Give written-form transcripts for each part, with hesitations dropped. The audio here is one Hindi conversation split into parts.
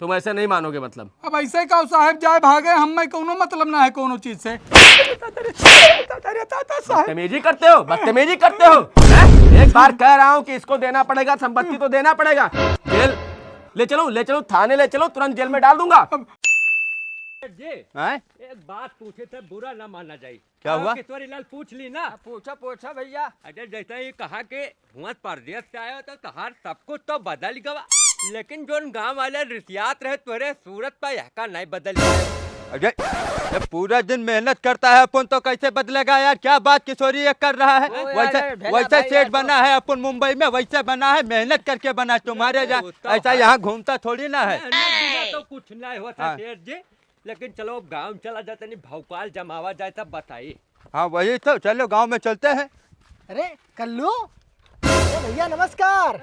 तुम ऐसे नहीं मानोगे मतलब। अब ऐसे का साहब जाए भागे, हमें कोनो मतलब ना है कोनो चीज से। बदतमीजी करते हो, बदतमीजी करते हो। एक बार कह रहा हूँ कि इसको देना पड़ेगा, संपत्ति तो देना पड़ेगा। जेल ले चलो, थाने ले चलो, तुरंत जेल में डाल दूंगा। जी हैं? एक बात पूछे थे, बुरा ना माना जाए। क्या हुआ? किशोरी लाल पूछ ली ना। पूछा भैया। अरे जैसा ही कहा कि हुआ परदेश से आया तो तहार सब कुछ तो बदल गवा, लेकिन जो गांव वाले रिसियात रहे तोरे सूरत पर यह का नहीं बदल गया। अरे जब पूरा दिन मेहनत करता है अपन तो कैसे बदलेगा यार? क्या बात किशोरी ये कर रहा है? वैसे सेठ बना है अपन मुंबई में, वैसे बना है, मेहनत करके बना। तुम्हारे ऐसा यहाँ घूमता थोड़ी ना है। तो कुछ नहीं होता सेठ जी, लेकिन चलो गांव चला जाता, नहीं भौकाल जमावा जाए तब बताइए। हाँ वही तो, चलो गांव में चलते हैं। अरे कल्लू, भैया नमस्कार।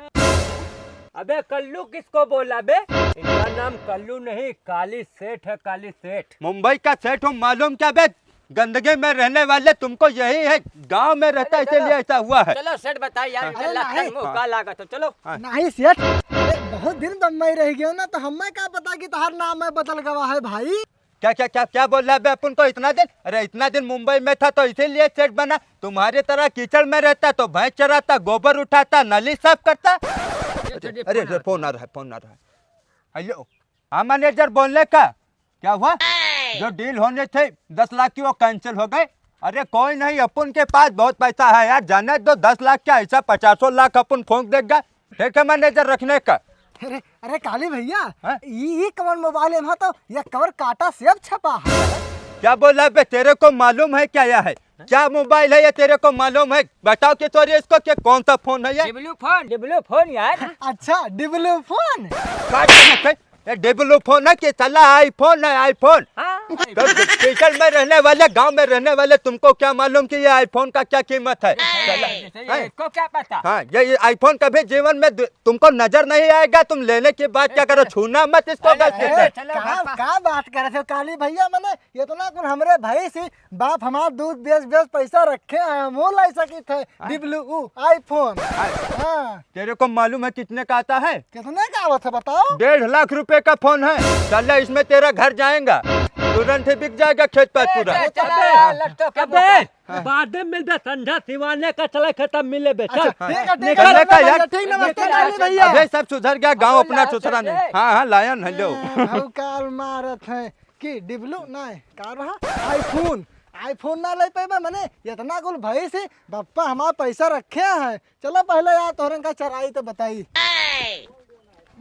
अबे कल्लू किसको बोला बे? इनका नाम कल्लू नहीं, काली सेठ है, काली सेठ। मुंबई का सेठ हूँ, मालूम क्या बे? गंदगी में रहने वाले तुमको यही है, गांव में रहता है इसलिए ऐसा हुआ है। चलो सेठ बताइए यार, अरे नहीं, मुँह लागा तो चलो। नहीं सेठ, बहुत दिन बम्बई रह गए ना, तो हमें क्या पता कि तुम्हारा नाम है बदल गवा है भाई। क्या क्या क्या क्या बोल रहा है बे अपन को? इतना दिन, अरे इतना दिन मुंबई में था तो इसीलिए सेठ बना। तुम्हारे तरह कीचड़ में रहता तो भैंस चराता, गोबर उठाता, नाली साफ करता। अरे फोन आ रहा है। हेलो, हाँ मैनेजर बोलने का क्या हुआ? जो डील होने थे 10 लाख की वो कैंसिल हो गए। अरे कोई नहीं, अपन के पास बहुत पैसा है यार, जाने दो। 10 लाख क्या, ऐसा 50 लाख अपन फूंक देगा। ठीक है मैनेजर, रखने का। अरे काली भैया, ये कवर मोबाइल में तो ये कवर काटा सेब छपा है। क्या बोला बे? तेरे को मालूम है क्या यह है? क्या मोबाइल है ये, तेरे को मालूम है? बताओ कि सॉरी इसको, कि कौन सा फोन है ये? डिब्लू फोन यार। अच्छा डिब्लू फोन। डेबलो फोन है कि चला आईफोन है? आईफोन तो टीचर में रहने वाले, गांव में रहने वाले तुमको क्या मालूम कि ये आईफोन का क्या कीमत है? इसको क्या पता? हाँ, ये आईफोन कभी जीवन में तुमको नजर नहीं आएगा। तुम लेने के बाद क्या करो, छूना मत इसको। क्या बात कर रहे थे काली भैया? मैंने ये तो ना कुछ हमरे भाई से बाप हमारा दूध बेच पैसा रखे हैं, वो ला सकी थे डिब्लू आईफोन। हाँ, तेरे को मालूम है कितने का आता है? कितने का आवत है बताओ? 1.5 लाख रुपए का फोन है। चल इसमें तेरा घर जाएगा, तुरंत ही बिक जाएगा खेत पर पूरा। बाद में मिल संध्या सिवाने का चला खत्म मिले बे। चल निकलने का यार। ठीक, नमस्ते काली भैया। अबे सब सुधर गया, गांव अपना सुधरा नहीं। हाँ लायन हेलो। काल मारत है कि डिब्लू नहीं का रहा आईफोन ना ले पाए मैंने इतना कुल भाई से बप्पा हमारा पैसा रखे हैं। चलो पहले यार तोहरन का चराई तो बताई।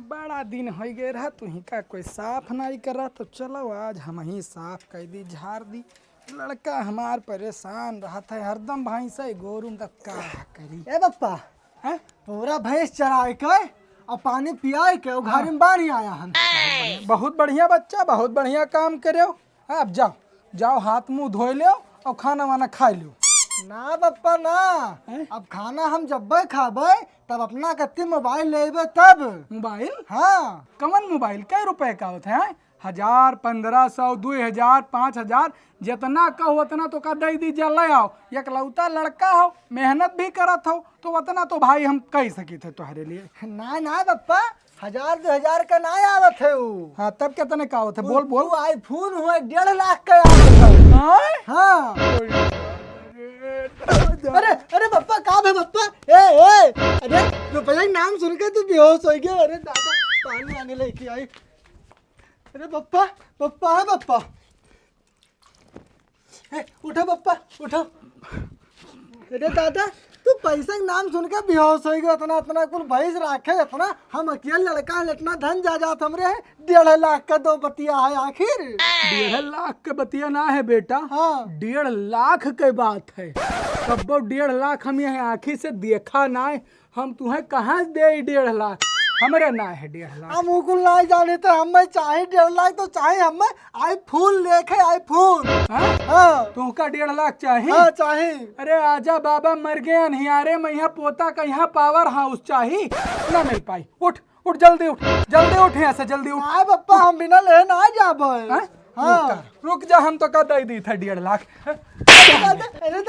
बड़ा दिन हो गए रहा, तू ही का कोई साफ नहीं कर रहा, तो चलो आज हम ही साफ कर दी, झाड़ दी। लड़का हमार परेशान रहा था हरदम, भाई से गोरू तक का करी। ए बप्पा है पूरा भैंस चराए के और पानी पियाए के और घर में बाहर आया हम। बहुत बढ़िया बच्चा, बहुत बढ़िया काम करे हो। अब जाओ हाथ मुंह धोए लो और खाना वाना खा लो। ना बप्पा ना, अब खाना हम जब खाबे तब अपना कत्ती मोबाइल लेबे तब। मोबाइल? हाँ। कमन मोबाइल कै रुपए का होता है? 1000, 1500, 2000, 5000 जितना कहो उतना तो का दे दीजिए, ले आओ। एकलौता लड़का हो, मेहनत भी करत हो, तो उतना तो भाई हम कह सकी थे तुम्हारे लिए। ना बप्पा, 1000 2000 का ना आवत है। हाँ तब कितने का होता? बोल। आईफोन हुआ 1.5 लाख का आवत है। हाँ। अरे बप्पा कहाँ है बप्पा? अरे रुपया नाम सुन के तू बेहोश हो गया। अरे दादा पानी आने लेके आई। अरे बप्पा है बप्पा। उठो बप्पा उठो। अरे दादा तू पैसा के नाम सुन के बेहोश हो गया। इतना कुल भैंस राखे, इतना हम अकेले लड़का है, इतना धन जायदाद हमरे है। 1.5 लाख का 2 बतिया है आखिर। 1.5 लाख के बतिया ना है बेटा। हाँ 1.5 लाख के बात है। तब 1.5 लाख हम यहाँ आँखी से देखा ना है। हम तुम्हें कहाँ दे 1.5 लाख? हमरे ना है 1.5 लाख। हम उकुल नहीं जाने तो हमें चाहे 1.5 लाख तो चाहे हमें आईफोन लेके आईफोन। हाँ तुमका 1.5 लाख चाहिए? हाँ चाहे। अरे आजा बाबा मर गए अनहियारे में, यहाँ पोता का यहाँ पावर हाउस चाहिए ना मिल पाई। उठ जल्दी उठ यहाँ से जल्दी उठ। हाँ बप्पा हम बिना ले ना जाबे। हाँ रुक जा, हम तो का दे दी था 1.5 लाख। अरे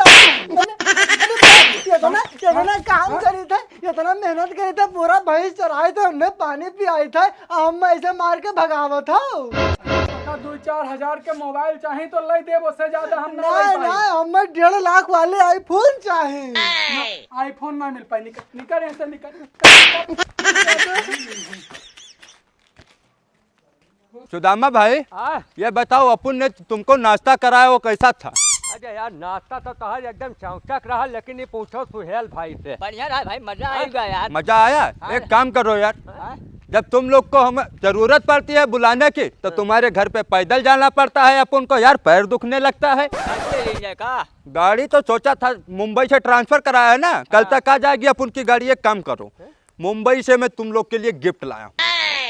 इतना काम करी थे, इतना मेहनत करी थे, पूरा भैंस चराए थे, हमने पानी पियाई थे, हम ऐसे मार के भगावत हो। पक्का 2-4 हजार के मोबाइल चाहिए तो ले देब, उससे ज्यादा हम ना नहीं ले पाई। नहीं, हमें 1.5 लाख वाले आईफोन चाहिए। आईफोन ना मिल पाई, निकल ऐसे निकल। सुदामा भाई हाँ? ये बताओ अपन ने तुमको नाश्ता कराया वो कैसा था? अरे यार नाश्ता तो कहा एकदम चौचक रहा, लेकिन ये पूछो सुहेल भाई से। बढ़िया रहा भाई, मजा आएगा यार। मजा आया? एक काम करो यार, जब तुम लोग को हमें जरूरत पड़ती है बुलाने की तो तुम्हारे घर पे पैदल जाना पड़ता है, अपन को यार पैर दुखने लगता है। का गाड़ी तो सोचा था मुंबई से ट्रांसफर कराया है ना, कल तक आ जाएगी अपन की गाड़ी। एक काम करो, मुंबई से मैं तुम लोग के लिए गिफ्ट लाया हूँ,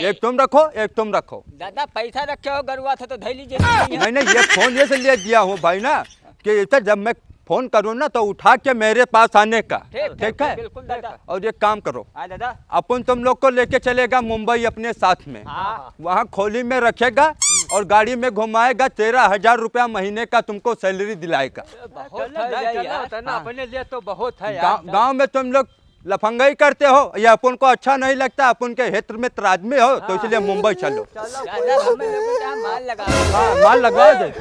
एक तुम रखो एक तुम रखो। दादा पैसा रखे हो गरुआ था तो धै लीजिए। नहीं नहीं, ये फोन ये से ले दिया हूँ भाई ना, कि इसे जब मैं फोन करूँ ना तो उठा के मेरे पास आने का, ठीक है? बिल्कुल दादा। और ये काम करो, हाँ दादा। अपन तुम लोग को लेके चलेगा मुंबई अपने साथ में, हाँ। वहाँ खोली में रखेगा और गाड़ी में घुमाएगा। 13,000 रुपया महीने का तुमको सैलरी दिलाएगा। बहुत है यार। अपने लिए तो बहुत है यार। गांव में तुम लोग लफंगाई करते हो, ये अपन को अच्छा नहीं लगता, अपन के हित में आदमी हो, तो इसलिए मुंबई चलो। दादा हमें लोगों का माल लगा। हाँ, माल लगवा दे।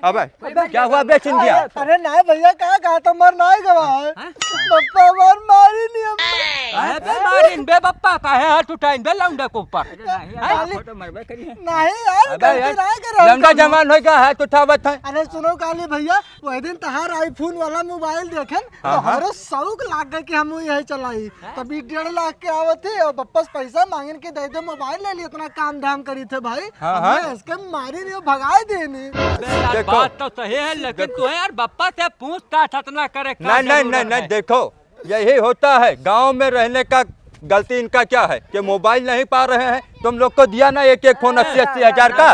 अबे क्या हुआ बे चिंदिया? अरे नहीं भैया, कहा कहा तो मर नहीं गवा है, पप्पा मर मारी नहीं हमने। काहे बे मारिन बे बप्पा, काहे हाथ उठाइन बे लौंडा के ऊपर? फोटो मरबे करिए। नहीं यार, अबे गलती यार, नहीं कर रहा लंका जवान हो गया है तो उठावत है। अरे सुनो काली भैया, वही दिन तहार आईफोन वाला मोबाइल देखे तो हमारे शौक लाग गए कि हम यही चलाई, तभी 1.5 लाख के आवत थे और वापस पैसा मांगन के दे दे, मोबाइल ले लिए, इतना काम धाम करी थे भाई। हमने इसके मारी नहीं, भगाए देनी। यार बात तो सही है, लेकिन तू यार बप्पा से पूछताछ इतना करे क्या नहीं नहीं जरूरत नहीं है? नहीं, देखो यही होता है गांव में रहने का। गलती इनका क्या है कि मोबाइल नहीं पा रहे हैं, तुम लोग को दिया ना एक एक फोन 80-80 हजार का।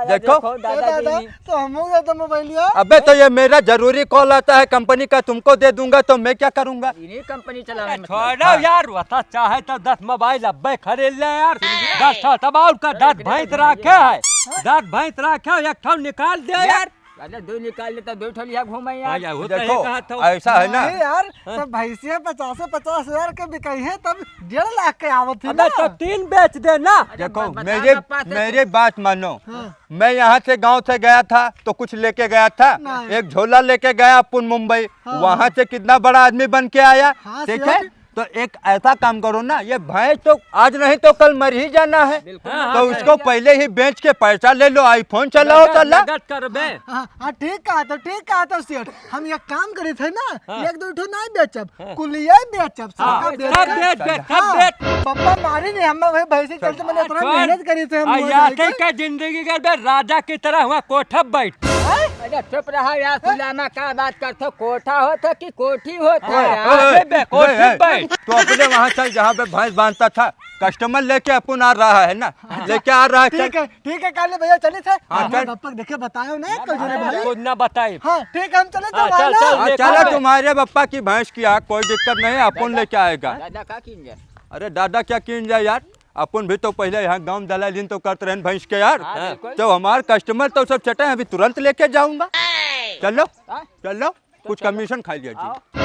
देखो दादा तो हम हो गया तो मोबाइल लिया। अबे तो ये मेरा जरूरी कॉल आता है कंपनी का, तुमको दे दूंगा तो मैं क्या करूंगा? इन्हीं कंपनी चला छोड़ो यार, वता चाहे तो 10 मोबाइल अब्बे खरीद ले यार। 10 तबाउ का 10 भैंस रखे है, 10 भैंस रखे, एक ठो निकाल दे यार। दादा 2 निकाल लेता, 2 ठलिया घूमे यार। देखो ऐसा है ना, नहीं यार, तब भैंसिया 50 हजार के बिकाई है, तब 1.5 लाख के आवत थी अबे ना। तो 3 बेच दे ना। देखो बता मेरे पापा से- मेरी बात मानो। मैं यहाँ से गांव से गया था तो कुछ लेके गया था, एक झोला लेके गया अपन मुंबई, वहाँ से कितना बड़ा आदमी बन के आया, ठीक है? तो एक ऐसा काम करो ना, ये भैंस तो आज नहीं तो कल मर ही जाना है, तो उसको पहले ही बेच के पैसा ले लो, आईफोन चलाओ चला। नगद कर बे। हाँ ठीक कहा तो सेठ, हम एक काम करे थे ना, 1-2 ठो नहीं बेचब, कुलिया बेचब, सबका सब बेच बे, सब बेच। पप्पा मारी नहीं, हम वही भैंसी चलते मैंने इतना मेहनत करी थे हम। याते के जिंदगी के बे राजा की तरह हुआ कोठा बैठ। अरे चुप रहा यार, सुलामा का बात करते, कोठा होता कि कोठी होता ओए, यार। ओए, बे, कोठी बैठ। तो अपने वहाँ चल जहाँ पे भैंस बांधता था, कस्टमर लेके अपन आ रहा है ना, लेके आ रहा है। ठीक है काले भैया चले थे। हाँ, चल। पप्पा देखे बताओ ना कल जने भाई। कुछ ना बताई। हाँ ठीक है, हम चले हाँ, तो चल, भाई चल। ना। देखो चलो बे। तुम्हारे पप्पा की भैंस की आग, कोई दिक्कत नहीं है, अपन लेके आएगा। दादा का कीन अरे दादा क्या कीन जाए यार, अपन भी तो पहले यहाँ गांव दलालीन तो करते रहे भैंस के यार। तो हमारे कस्टमर तो सब चटे हैं, अभी तुरंत लेके जाऊंगा। चलो चलो, कुछ कमीशन खा लिया जी।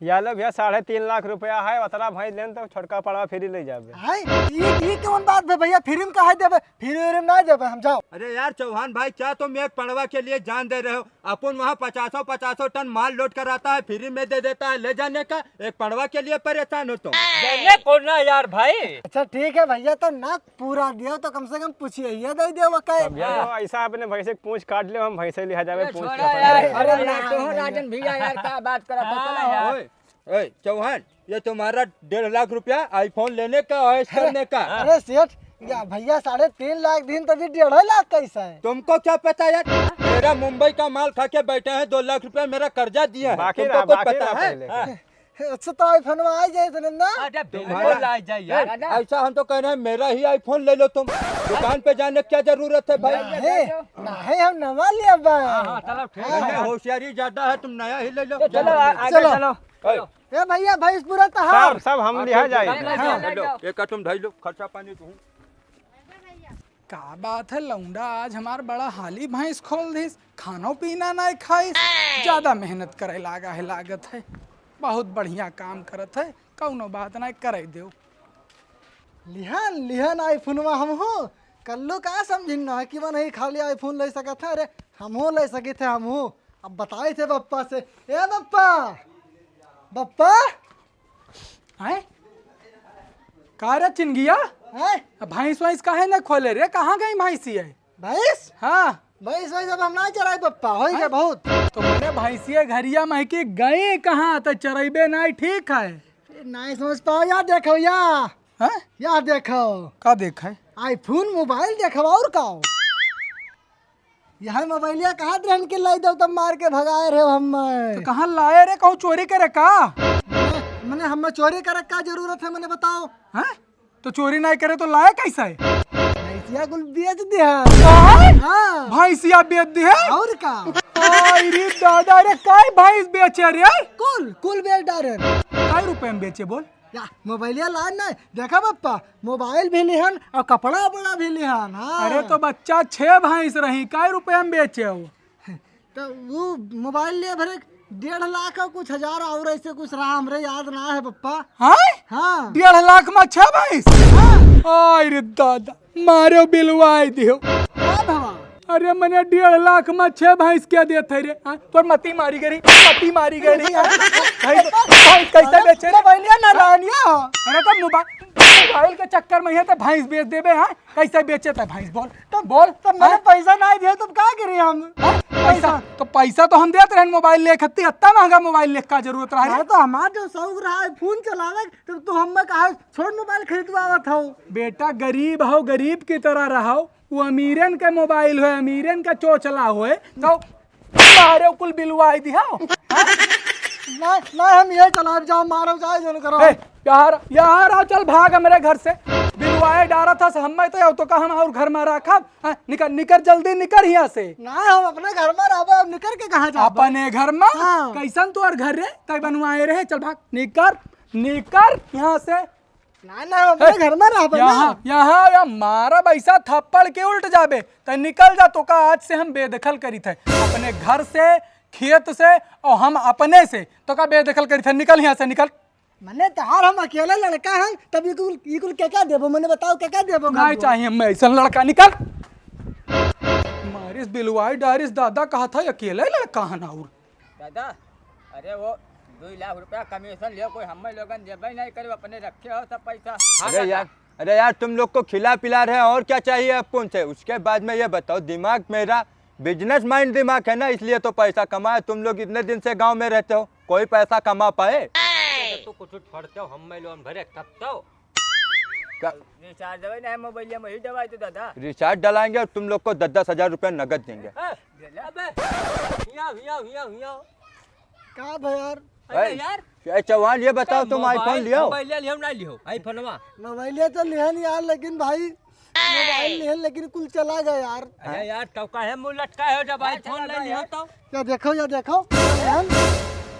या लो भैया 3.5 लाख रुपया है, उतना भाई लेन तो छोटका पड़वा फ्री ले जाबे। हाय ये कौन बात है भैया, फिल्म का है देबे, फिल्म ना देबे हम जाओ। अरे यार चौहान भाई, क्या तुम एक पड़वा के लिए जान दे रहे हो? अपन वहाँ 50 टन माल लोड कराता है, फ्री में दे देता है ले जाने का, एक पड़वा के लिए परेशान हो तुम? देने को ना यार भाई। अच्छा ठीक है भैया, तो ना पूरा दियो तो कम से कम पूछिए, ये दे दियो वो कहे। भैया तो ऐसा अपने भैंसे पूछ काट ले, हम भैंसे लिया जाबे पूछ छोड़ा के। यार। अरे अरे ना, तो ना, राजन भैया यार का बात करा तो चला यार। ओए, ओए चौहान, ये तुम्हारा 1.5 लाख रुपया आईफोन लेने का और ऐश करने का। अरे सेठ या भैया 3.5 लाख दिन तभी 1.5 लाख कैसा है? तुमको क्या पता यार, मेरा मुंबई का माल खा के बैठे हैं, 2 लाख रुपया मेरा कर्जा दिया है, बाकी तुमको रहा, कुछ बाकी पता रहा है? पहले। अच्छा तो आईफोन में आ जाए तो ना। अरे बिल्कुल आ जाए यार। ऐसा हम तो कह रहे हैं मेरा ही आईफोन ले लो तुम, दुकान पे जाने की क्या जरूरत है भाई? नहीं हम नवा लिया बा। हाँ, चलो ठीक है। तुम्हें होशियारी ज्यादा है, तुम नया ही ले लो। चलो आगे चलो। चलो। ओए, ए भैया भाई पूरा तहार। सब हम लिया जाए। हाँ, लो, एक तुम ढाई लो, खर्चा पानी तुम। का बात है लौंडा, आज हमार बड़ा हाली भैंस खोल दिस, खानो पीना नहीं खाइस, ज्यादा मेहनत करे लागा है लागत है। बहुत बढ़िया काम करत है, कौनो बात नहीं करे देव। लिहन लिहन आईफोनवा हम हो कल्लो का समझिन ना कि वो नहीं खाली आईफोन ले सकत है। अरे हमहू ले सके थे हमहू। अब बताए थे बप्पा से, ए बप्पा बप्पा हैं का रे चिंगिया, है भैंस वैंस काहे न खोले रे, कहाँ गई भैंसी है? भैंस हाँ भैंस वैस अब हम ना चराए बप्पा हो गया बहुत। तो मैंने भैंसिया घरिया महकी गई कहाँ, तो चरेबे नहीं ठीक है। नहीं समझ पाओ, यार देखो हैं? यार देखो का देखा है? आईफोन मोबाइल देखो और का यह मोबाइलिया कहाँ रहन के लाई दो तब मार के भगाए रहे हम। तो कहाँ लाए रे, कहूँ चोरी करे का? मैंने हम चोरी करे का जरूरत है मैंने बताओ। हैं? तो चोरी नहीं करे तो लाए कैसा है? भैंसिया कुल बेच दिया। हाँ भैंसिया बेच दी है और का अरे दादा रे, काय भैंस बेचे रे? कुल कुल बेच डारे। काय रुपए में बेचे बोल? या मोबाइलिया लान नहीं देखा बप्पा, मोबाइल भी लिहन और कपड़ा वपड़ा भी लिहन। हाँ अरे तो बच्चा 6 भैंस रही, काय रुपए में बेचे हो? तो वो मोबाइल लिए भरे 1.5 लाख और कुछ हजार और ऐसे कुछ रहा, हमरे याद ना है बप्पा। हाँ हाँ 1.5 लाख में 6 भैंस? अरे दादा मारो बिलवाई दियो। हाँ भवा अरे मैंने 1.5 लाख में 6 भैंस क्या देते रे? हाँ? तो मती मारी गई, मती मारी गई। हाँ? भैंस कैसे बेचे रे? मोबाइलिया ना लानिया। अरे तो मोबाइल के चक्कर में है तो भैंस बेच देबे। हाँ कैसे बेचे थे भैंस बोल? तो बोल तो मैंने पैसा नहीं दिया तब क्या करें हम। पैसा तो हम देते रहे मोबाइल ले, खत्ती इतना महंगा मोबाइल ले का जरूरत रहा अरे है? तो हमारा जो शौक रहा है फोन चलावे, तब तो हम कहा छोड़ मोबाइल खरीदवावत हो। बेटा गरीब हो, गरीब की तरह रहो, वो अमीरन के मोबाइल हो, अमीरन का चोचला हो तो मारे कुल बिलवाई दिया। ना हम ये चला जाओ मारो जाए जो करो। यार यार आओ चल भाग हमारे घर से, बिलवाए डारा था हम तो का हम और घर में रखा। निकल निकल जल्दी निकल यहाँ से। ना हम अपने घर में रहो, अब निकल के कहाँ जाओ? अपने घर में? हाँ। कैसन तोर घर रे, तय बनवाए रहे, चल भाग निकर निकर यहाँ से। ना ना हम अपने घर में रहो यहाँ यहाँ या मारा पैसा थप्पड़ के उल्ट जाबे तो निकल जा, तो का आज से हम बेदखल करी थे अपने घर से, खेत से, और हम अपने से तो का बेदखल करी थे। निकल यहाँ से निकल। मैंने तहार हम अकेले लड़का हैं, तब ये कुल क्या देबो? मैंने बताओ क्या देबो? नहीं चाहिए मैं ऐसा लड़का, निकल। मारिस बिलवाई डारिस दादा कहा था अकेले लड़का है ना। और दादा अरे वो 2 लाख रुपया कमीशन लियो, कोई हम लोगन देबे नहीं करे, अपने रखे हो सब पैसा। अरे यार तुम लोग को खिला पिला रहे हैं, और क्या चाहिए अपन से? उसके बाद में ये बताओ, दिमाग मेरा बिजनेस माइंड दिमाग है ना, इसलिए तो पैसा कमाए। तुम लोग इतने दिन से गांव में रहते हो, कोई पैसा कमा पाए? तो कुछ छोड़ते हो, हम लोन भरे तब तो रिचार्ज दवाई नहीं मोबाइल में ही दवाई तो दादा। रिचार्ज डलाएंगे और तुम लोग को 10-10 हजार रुपया नगद देंगे। अबे हिया का भैयार अरे यार क्या चौहान, ये बताओ तुम आईफोन लियो? मोबाइल लियो ना लियो आईफोनवा? मोबाइल तो लिहन यार, लेकिन भाई मोबाइल लिहन लेकिन कुल चला गया यार। अरे यार तो काहे मुंह लटकाए हो जब आईफोन ले लियो तो? या देखो लिहन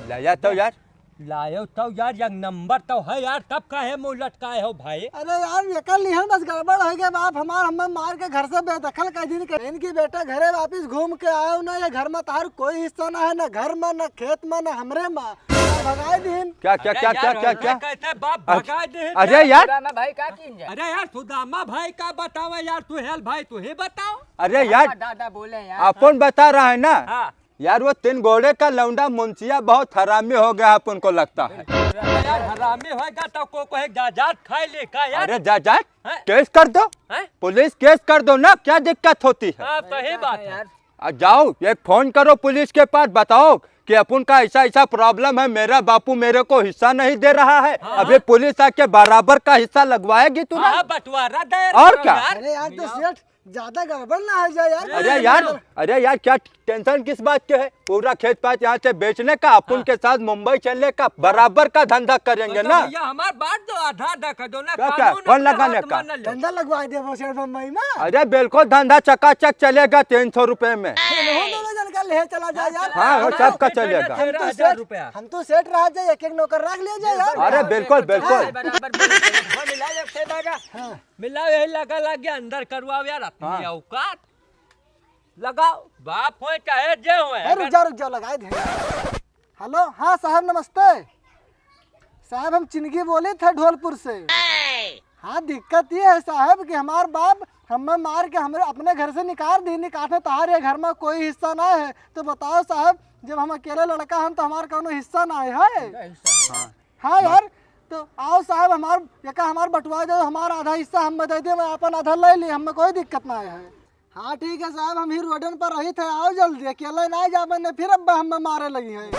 लाया तो यार, लायो तो यार एक नंबर तो है यार, तब काहे मुंह लटकाए हो भाई? अरे यार ये लिहन बस गड़बड़ हो गया बाप हमार, हमें मार के घर से बेदखल कर दी। इनकी बेटा घरे वापिस घूम के आयो ना, ये घर में तार कोई हिस्सा ना है, ना घर में ना खेत में ना हमरे में, भगाए दिन। क्या क्या क्या क्या क्या क्या? कहते बाप भगा दे। अरे यार, रामा भाई का कीन जा? अरे यार सुदामा भाई का बताओ यार, तू हेल भाई तू ही बताओ। अरे यार दादा बोले यार। अपन बता रहा है ना हाँ यार, वो 3 घोड़े का लौंडा मुंशिया बहुत हरामी हो गया अपन को लगता है। यार हरामी होगा तो को एक जाजात खाए ले का यार? अरे जा हैं? केस कर दो, हैं? पुलिस केस कर दो ना, क्या दिक्कत होती है? हाँ तो ही बात है। जाओ एक फोन करो पुलिस के पास, बताओ कि अपन का ऐसा ऐसा प्रॉब्लम है, मेरा बापू मेरे को हिस्सा नहीं दे रहा है। अभी पुलिस आके बराबर का हिस्सा लगवाएगी तू ना। हाँ बंटवारा दे और क्या? अरे यार तो सेठ ज्यादा गड़बड़ ना हो जाए यार। अरे यार क्या टेंशन किस बात के है? पूरा खेत पात यहाँ से बेचने का, अपन के साथ मुंबई चलने का, बराबर का धंधा करेंगे ना। भैया हमार बात दो, आधा आधा कर दो ना। क्या कानून कौन अपने लगाने हाथ का? में न ले। धंधा लगवाए दे वो सेठ बम्बई में। अरे बिल्कुल धंधा चकाचक चलेगा 300 रुपए में। दोनों जन का ले चला जाए यार। हाँ वो सबका चलेगा। 13,000 रुपया। हम तो सेठ रहा जाए, एक एक नौकर रख लिया जाए यार। अरे बिल्कुल बिल्कुल। बराबर मिला एक से दादा मिला यही लगा लग गया अंदर करवाओ यार अपनी औकात लगाओ बाप हो चाहे जे हो रुक जाओ लगाए थे। हेलो, हाँ साहब नमस्ते। साहब हम चिंगी बोले थे ढोलपुर से। हाँ दिक्कत ये है साहब कि हमार बाप हमें मार के हमें अपने घर से निकाले तुम्हारे घर में कोई हिस्सा ना है। तो बताओ साहब, जब हम अकेले लड़का हम तो हमार कोनो हिस्सा ना है। हाँ यार, तो आओ साहब हमार बंटवा दो, हमारा आधा हिस्सा हम दे दे, मैं अपन आधा ले ली, हमें कोई दिक्कत ना है। हाँ ठीक है साहब, हम ही रोडन पर रही थे, आओ जल्दी, अकेले ना जा बने फिर अब हम मारे लगी है।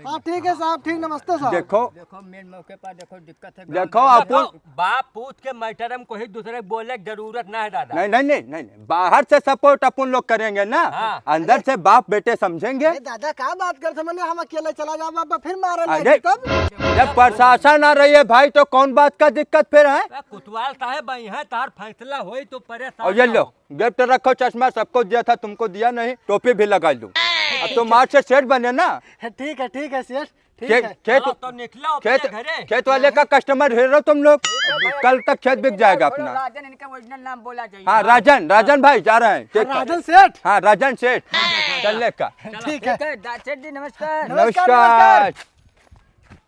हाँ ठीक है साहब, ठीक, नमस्ते साहब। देखो मेन मौके पर देखो दिक्कत है। देखो अपन बाप पूछ के मैटर हम कोई दूसरे बोलने की जरूरत ना है दादा। नहीं, बाहर से सपोर्ट अपन लोग करेंगे ना, अंदर से बाप बेटे समझेंगे। दादा क्या बात करते, मैंने हम अकेले चला जा बाबा फिर मारे अरे तब। जब प्रशासन आ रही है भाई तो कौन बात का दिक्कत फिर है। कुतवाल साहब यहाँ तार फैसला हो तो परेशान। और ये लो गिफ्ट रखो, चश्मा सबको दिया था, तुमको दिया नहीं, टोपी भी लगा लूं। अब तो मार्च से सेठ बने ना। ठीक है सेठ, ठीक है। खेत वाले का कस्टमर है रहो तुम लोग, कल तक खेत बिक जाएगा अपना। राजन इनका ओरिजिनल नाम बोला चाहिए। हाँ राजन भाई जा रहे हैं। राजन सेठ। हाँ राजन सेठ चलने का। ठीक है सेठ जी नमस्कार। नमस्कार।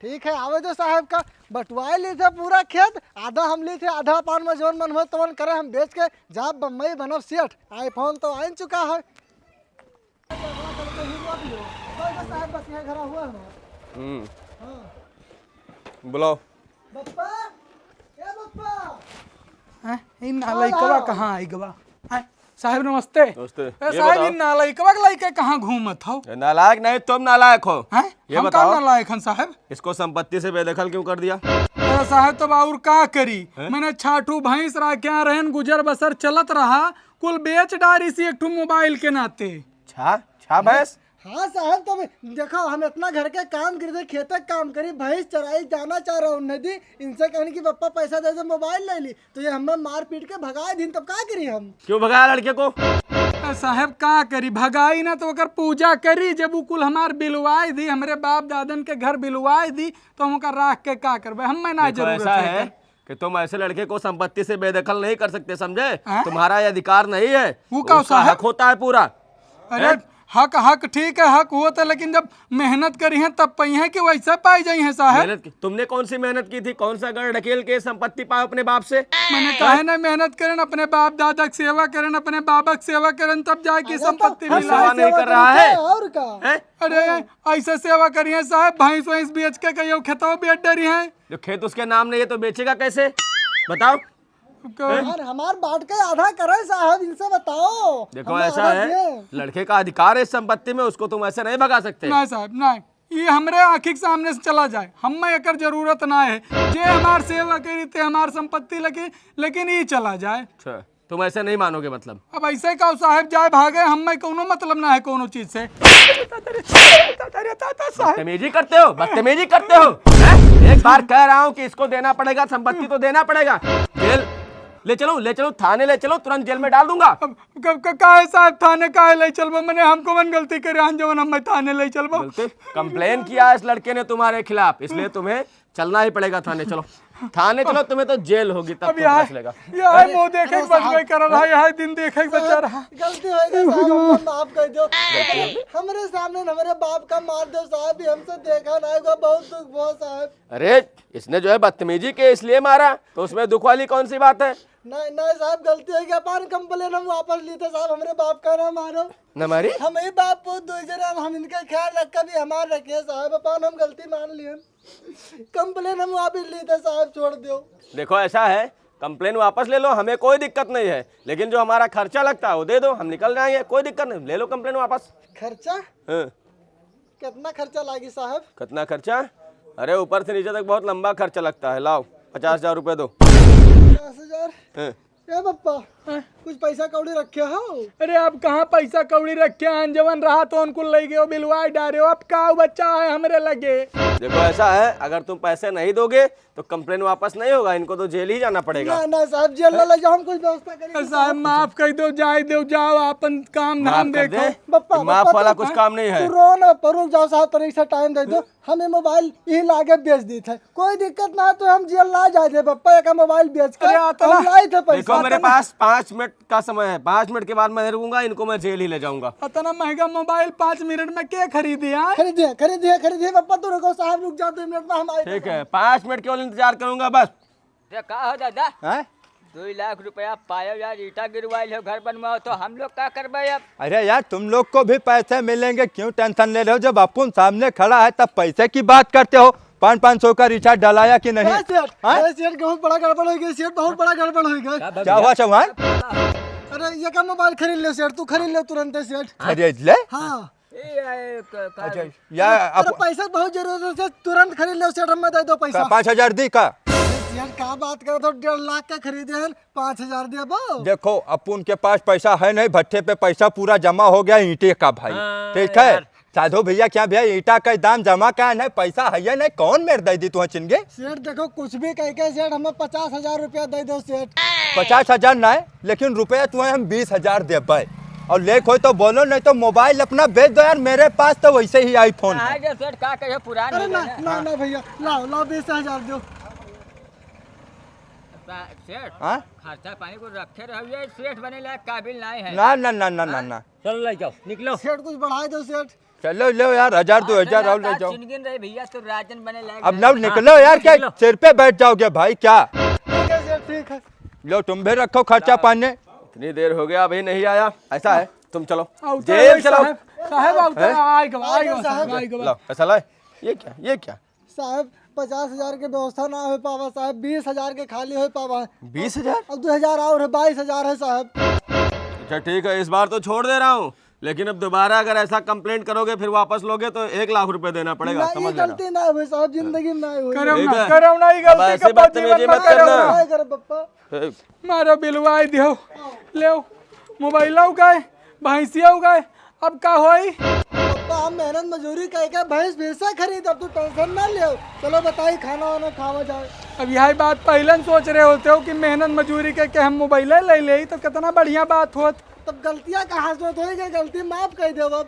ठीक है, आवे तो साहब का बंटवाए लिए थे पूरा खेत, आधा हम लिए थे, आधा पान में जोन मन हो तो मन करे हम बेच के जा बम्बई बनब सेठ। आईफोन तो आ चुका है। साहब बस यहाँ खड़ा हुआ है। बुलाओ। बप्पा, ए बप्पा। इन नालायकवा कहाँ आई गवा? साहब नमस्ते। नमस्ते। ए साहब इन नालायकवा के लइके कहाँ घूमत हो? नालायक नहीं, तुम नालायक हो। ये हम बताओ, का नालायक हन साहब? इसको संपत्ति से बेदखल क्यों कर दिया? अरे साहब तब और का करी, मैंने छाटू भैंस राख्या रहन, गुजर बसर चलत रहा, कुल बेच डारी सी एक ठू मोबाइल के नाते। छा भैंस? हाँ साहब, तब देखो हम इतना घर के काम करी थे, खेत काम करी, भैंस चराई, जाना चाह रहा हूँ नदी, इनसे कहने की पप्पा पैसा दे दे मोबाइल ले ली, तो ये हमें मार पीट के भगाए दिन, तब क्या करी हम? क्यों भगाया लड़के को? साहब का करी, भगाई ना तो अगर पूजा करी, जब वो कुल हमार बिलवाई दी, हमारे बाप दादन के घर बिलवाई दी, तो हम राख के का करबे, हमें ना जरूरत है कि तुम ऐसे लड़के को संपत्ति से बेदखल नहीं कर सकते, समझे? तुम्हारा ये अधिकार नहीं है, वो का उसका हक होता है पूरा। अरे हक ठीक है, हक हुआ था, लेकिन जब मेहनत करी है तब पाई है कि वैसा पाई जाई है साहब। मेहनत तुमने कौन सी मेहनत की थी? कौन सा गढ़ ढकेल के संपत्ति पाओ अपने बाप से? मैंने कहा ना मेहनत करें, अपने बाप दादा की सेवा करें, अपने बाबा की सेवा करें, तब जाके संपत्ति मिला। सेवा नहीं कर रहा है और का? अरे ऐसा सेवा करिए साहब, भैंस वैंस बेच के कहीं खेतों बेच डरी है। जो खेत उसके नाम नहीं है तो बेचेगा कैसे? बताओ। यार हमार बांट के आधा करे साहब, इनसे बताओ। देखो ऐसा है, लड़के का अधिकार है इस संपत्ति में, उसको तुम ऐसे नहीं भगा सकते। नहीं साहब नहीं, ये हमरे आँखी के सामने से चला जाए, हमें एकर जरूरत ना है, जे हमार सेवा करी थे हमार संपत्ति लगी, लेकिन ये चला जाए। अच्छा, तुम ऐसे नहीं मानोगे मतलब? अब ऐसे कहो साहब जाए भागे, हमें कोनो मतलब ना है कोनो चीज से। बदतमीजी करते हो, बदतमीजी करते हो। एक बार कह रहा हूँ कि इसको देना पड़ेगा, संपत्ति तो देना पड़ेगा। जेल ले चलो, थाने ले चलो, तुरंत जेल में डाल दूंगा। काहे साहब थाने काहे ले चलबो? मैंने हमको मन गलती करे हन जवन हम थाने ले चलबो। कंप्लेन किया इस लड़के ने तुम्हारे खिलाफ, इसलिए तुम्हें चलना ही पड़ेगा थाने। चलो थाने चलो, तुम्हें तो जेल होगी तब पता चलेगा। यार मुंह देखे बचबे कर रहा है, हाय दिन देखे बचा रहा। गलती हो गई साहब, हम माफ कर दो। हमारे सामने हमारे बाप का मार दो साहब, हमसे देखा ना होगा, बहुत दुख बहुत साहब। अरे इसने जो है बदतमीजी के इसलिए मारा, तो उसमें दुख वाली कौन सी बात है? नहीं साहब, गलती हो गई, अपन कंप्लेन हम वापस लेते साहब, हमारे बाप का ना मारो। न मारी हम ही बाप पुत दो जरा, हम इनका ख्याल रख के भी हमारे रखे साहब, अपन हम गलती मान लिए, कंप्लेन हम वापस लेते साहब, छोड़ दो। देखो ऐसा है, कंप्लेन वापस ले लो, हमें कोई दिक्कत नहीं है, लेकिन जो हमारा खर्चा लगता है वो दे दो, हम निकल जाएंगे, कोई दिक्कत नहीं, ले लो कंप्लेन वापस। खर्चा? हाँ। कितना खर्चा लागी साहब? कितना खर्चा? अरे ऊपर से नीचे तक बहुत लंबा खर्चा लगता है, लाओ 50,000 रुपए दो। 50,000? हाँ। ए पप्पा कुछ पैसा कौड़ी रखे हो? अरे अब कहाँ पैसा कौड़ी रखे हैं, जवन रहा तो उनको ले गए बिलवाए डारे। अब का बच्चा है हमरे लगे। देखो ऐसा है, अगर तुम पैसे नहीं दोगे तो कंप्लेन वापस नहीं होगा, इनको तो जेल ही जाना पड़ेगा। ना ना साहब जेल न ले जाओ, हम कुछ व्यवस्था करेंगे। साहब माफ कर दो, जाए दो, जाओ अपन काम धाम माफ कर देखो। दे। पप्पा माफ पप्पा, वाला तो कुछ काम नहीं है। तू रो ना पर रुक जाओ साहब, तरीके से टाइम दे दो। हमें मोबाइल यही लाके बेच दी थे, कोई दिक्कत ना है तो हम जेल ना जाए थे पप्पा। एक मोबाइल बेच कर हम लाए थे पैसा। देखो मेरे पास 5 मिनट का समय है, 5 मिनट के बाद मैं रुकूंगा, इनको मैं जेल ही ले जाऊंगा। इतना महंगा मोबाइल 5 मिनट में क्या खरीदे यार? खरीदिए खरीदिए खरीदिए पप्पा, तू रुको साहब, रुक जाओ 2 मिनट में हम आए। ठीक है, 5 मिनट केवल इंतजार करूंगा बस। ये का हो दादा? हैं? 2 लाख रुपया पायो यार, ईटा गिरवाइल हो, घर बनवाओ, तो हम लोग क्या करबे अब? अरे यार तुम लोग को भी पैसे मिलेंगे, क्यों टेंशन ले रहे हो? जब अपन सामने खड़ा है तब पैसे की बात करते हो। 500 का रिचार्ज डलाया कि नहीं? सेठ बहुत बड़ा गड़बड़ हो गया सेठ, बहुत बड़ा गड़बड़ हो गया। क्या हुआ चौहान? अरे ये का मोबाइल खरीद ले सेठ, तू खरीद ले तुरंत सेठ। खरीद ले? हाँ अच्छा या अरे पैसा बहुत जरूरत है, तुरंत खरीद ले सेठ, हमें दे दो पैसा। 5000 दी का? सेठ का बात करो तो 1.5 लाख का खरीदे हैं, 5000 दे बो। देखो अपन के पास पैसा है नहीं, भट्टे पे पैसा पूरा जमा हो गया ईंटे का भाई। ठीक है साधु भैया, क्या भैया ईटा का दाम जमा का नहीं, पैसा है नहीं, कौन मेरे दे दी तुह चिन्ह? सेठ देखो कुछ भी कह के सेठ हमें 50,000 रुपया दे दो सेठ। 50,000 नहीं, लेकिन रुपया तुम्हें हम 20,000 दे पाए। और लेख हो तो बोलो, नहीं तो मोबाइल अपना बेच दो यार, मेरे पास तो वैसे ही आईफोन है। कहाँ सेठ का कहे पुरान अरे हो ना गया ना ना भैया, लाओ लाओ 20,000 दो। सेठ हाँ? खर्चा पानी को रखे रहिए, सेठ बने लायक काबिल नहीं है। ना ना ना ना ना ना, चलो ले जाओ, निकलो। सेठ कुछ बढ़ाए दो सेठ। चलो लो यार, 1000 2000 और ले जाओ। चिनगिन रहे भैया, तो राजन बने लायक अब नहीं। ना निकलो यार, क्या सिर पे बैठ जाओगे भाई क्या? ठीक है सेठ, ठीक है। लो तुम भी रखो खर्चा पानी। इतनी देर हो गया अभी नहीं आया, ऐसा है तुम चलो अवतर जेल भाई चलो। साहब अवतर आएगा साहब। लो ऐसा लाए, ये क्या साहब 50,000 के व्यवस्था ना हो पावा साहब, 20,000 के खाली हो पावा। 20,000? अब 2,000 और है, 22,000 है साहब। अच्छा ठीक है, इस बार तो छोड़ दे रहा हूँ, लेकिन अब दोबारा अगर ऐसा कंप्लेंट करोगे फिर वापस लोगे तो 1 लाख रुपए देना पड़ेगा, ना ये समझ लेना। गलती ना हुई साहब, जिंदगी में ना हुई। करो ठीक ना है। करो ना, ये अब गलती ऐसे का बदतमीजी मत करो करना। ना। क्या करे पप्पा? ए, मारो बिलवाई दियो, ले मोबाइल उगाए, भैंसिया उगाए, अब का होई? पप्पा हम मेहनत मजदूरी कह के भैंस भैंसा खरीद, अब तू टेंशन ना ले। चलो बताइए खाना वाना खावा जाए। अब यही बात पहले सोच रहे होते हो कि मेहनत मजदूरी के हम मोबाइल ले ले तो कितना बढ़िया बात होत। तब गलतियाँ कहाँ से हो गई, गलती माफ कर दो अब।